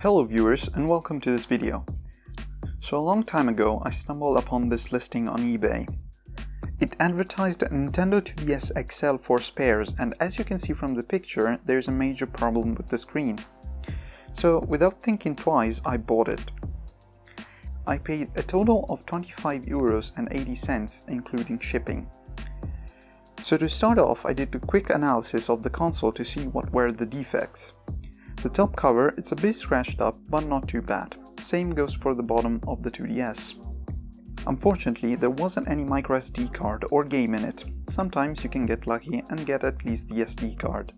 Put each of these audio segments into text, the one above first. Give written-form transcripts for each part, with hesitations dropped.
Hello viewers and welcome to this video. So a long time ago I stumbled upon this listing on eBay. It advertised a Nintendo 2DS XL for spares, and as you can see from the picture, there's a major problem with the screen. So without thinking twice, I bought it. I paid a total of €25.80 including shipping. So to start off, I did a quick analysis of the console to see what were the defects. The top cover, it's a bit scratched up, but not too bad. Same goes for the bottom of the 2DS. Unfortunately, there wasn't any microSD card or game in it. Sometimes you can get lucky and get at least the SD card.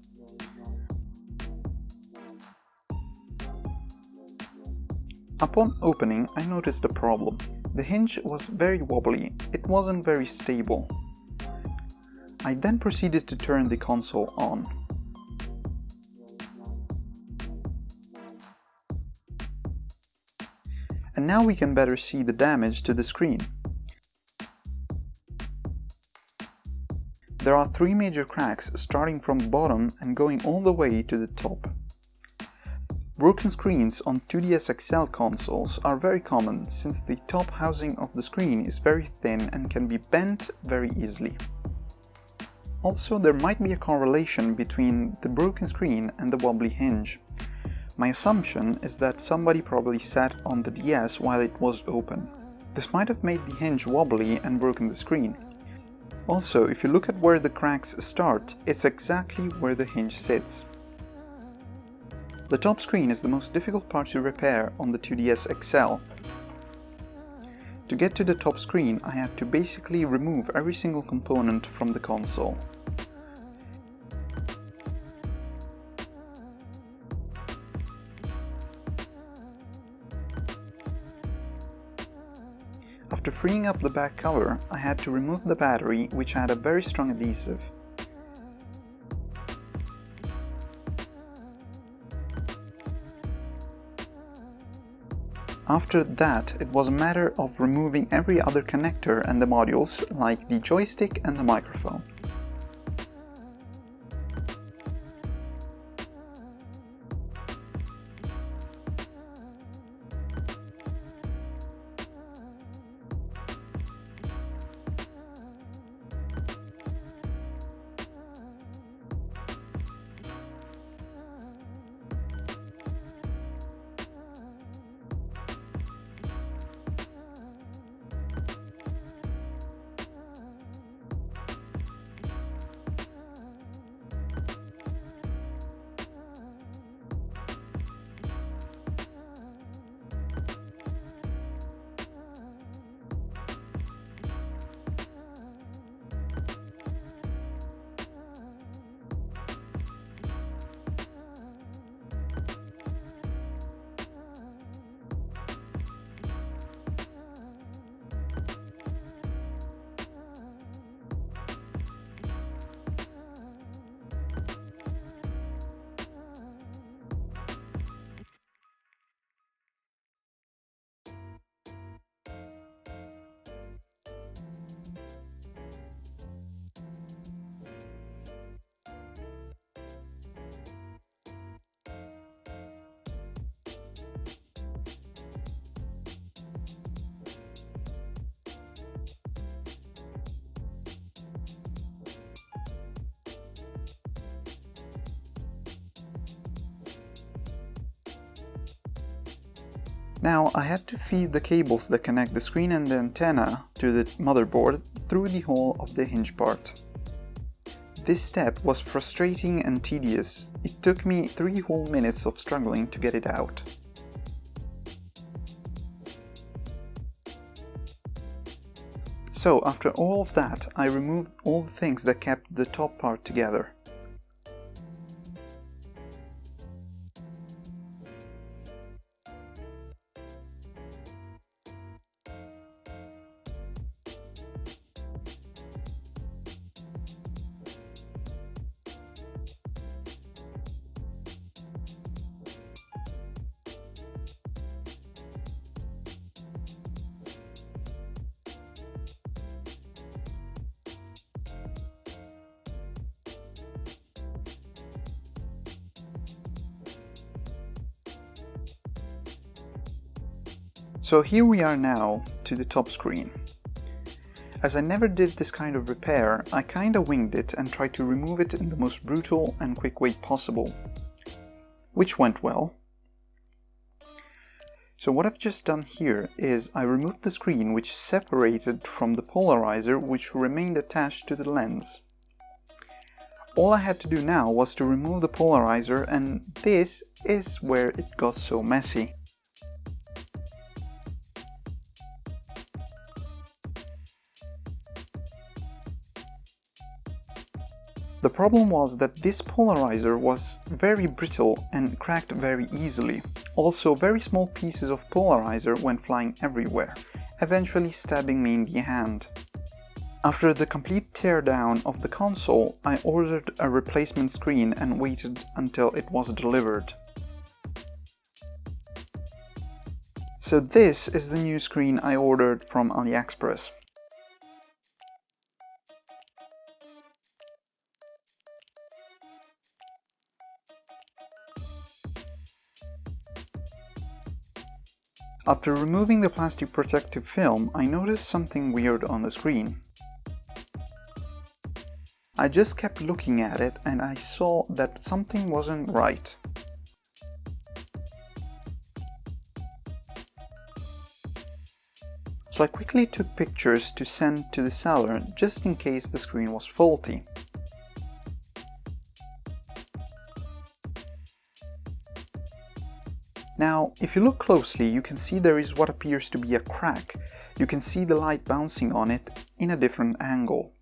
Upon opening, I noticed a problem. The hinge was very wobbly, it wasn't very stable. I then proceeded to turn the console on. And now we can better see the damage to the screen. There are three major cracks starting from the bottom and going all the way to the top. Broken screens on 2DS XL consoles are very common since the top housing of the screen is very thin and can be bent very easily. Also, there might be a correlation between the broken screen and the wobbly hinge. My assumption is that somebody probably sat on the DS while it was open. This might have made the hinge wobbly and broken the screen. Also, if you look at where the cracks start, it's exactly where the hinge sits. The top screen is the most difficult part to repair on the 2DS XL. To get to the top screen, I had to basically remove every single component from the console. After freeing up the back cover, I had to remove the battery, which had a very strong adhesive. After that, it was a matter of removing every other connector and the modules, like the joystick and the microphone. Now I had to feed the cables that connect the screen and the antenna to the motherboard through the hole of the hinge part. This step was frustrating and tedious. It took me 3 whole minutes of struggling to get it out. So after all of that, I removed all the things that kept the top part together. So here we are now to the top screen. As I never did this kind of repair, I kinda winged it and tried to remove it in the most brutal and quick way possible, which went well. So what I've just done here is I removed the screen which separated from the polarizer which remained attached to the lens. All I had to do now was to remove the polarizer, and this is where it got so messy. The problem was that this polarizer was very brittle and cracked very easily. Also, very small pieces of polarizer went flying everywhere, eventually stabbing me in the hand. After the complete teardown of the console, I ordered a replacement screen and waited until it was delivered. So this is the new screen I ordered from AliExpress. After removing the plastic protective film, I noticed something weird on the screen. I just kept looking at it and I saw that something wasn't right. So I quickly took pictures to send to the seller just in case the screen was faulty. Now, if you look closely, you can see there is what appears to be a crack. You can see the light bouncing on it in a different angle.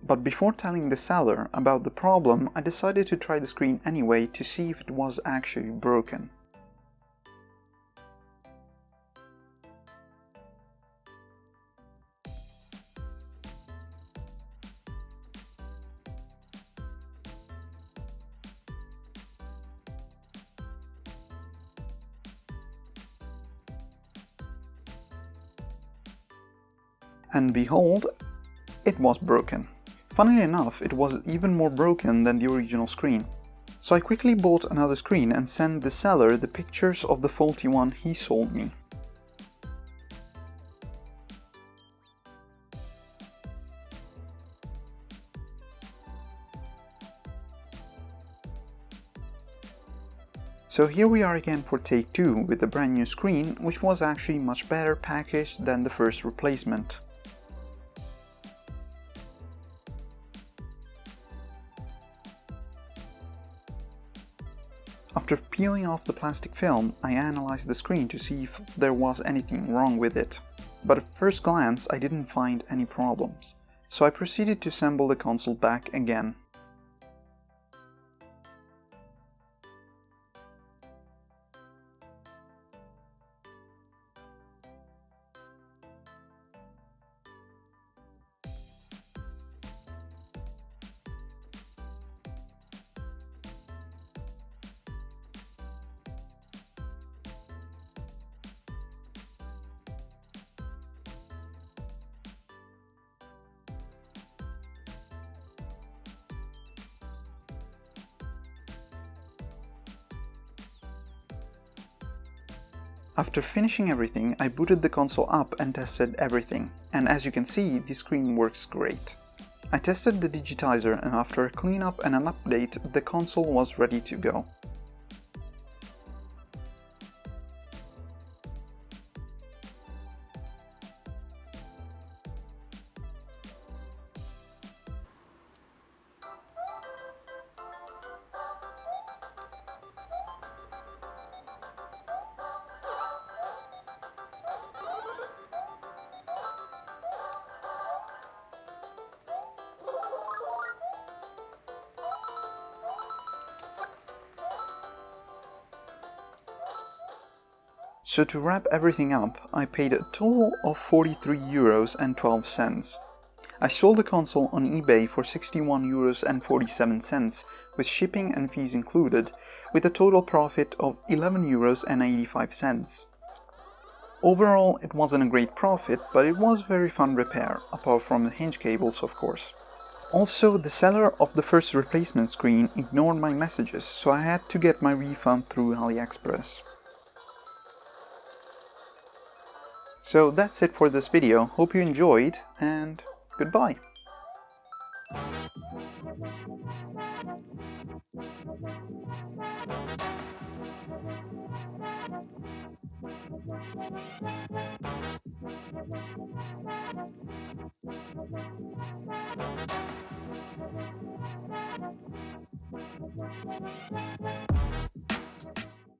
But before telling the seller about the problem, I decided to try the screen anyway to see if it was actually broken. And behold, it was broken. Funnily enough, it was even more broken than the original screen. So I quickly bought another screen and sent the seller the pictures of the faulty one he sold me. So here we are again for take 2 with a brand new screen, which was actually much better packaged than the first replacement. After peeling off the plastic film, I analyzed the screen to see if there was anything wrong with it. But at first glance, I didn't find any problems. So I proceeded to assemble the console back again. After finishing everything, I booted the console up and tested everything, and as you can see, the screen works great. I tested the digitizer, and after a cleanup and an update, the console was ready to go. So to wrap everything up, I paid a total of €43.12. I sold the console on eBay for €61.47 with shipping and fees included, with a total profit of €11.85. Overall, it wasn't a great profit, but it was very fun repair, apart from the hinge cables of course. Also, the seller of the first replacement screen ignored my messages, so I had to get my refund through AliExpress. So that's it for this video. Hope you enjoyed, and goodbye.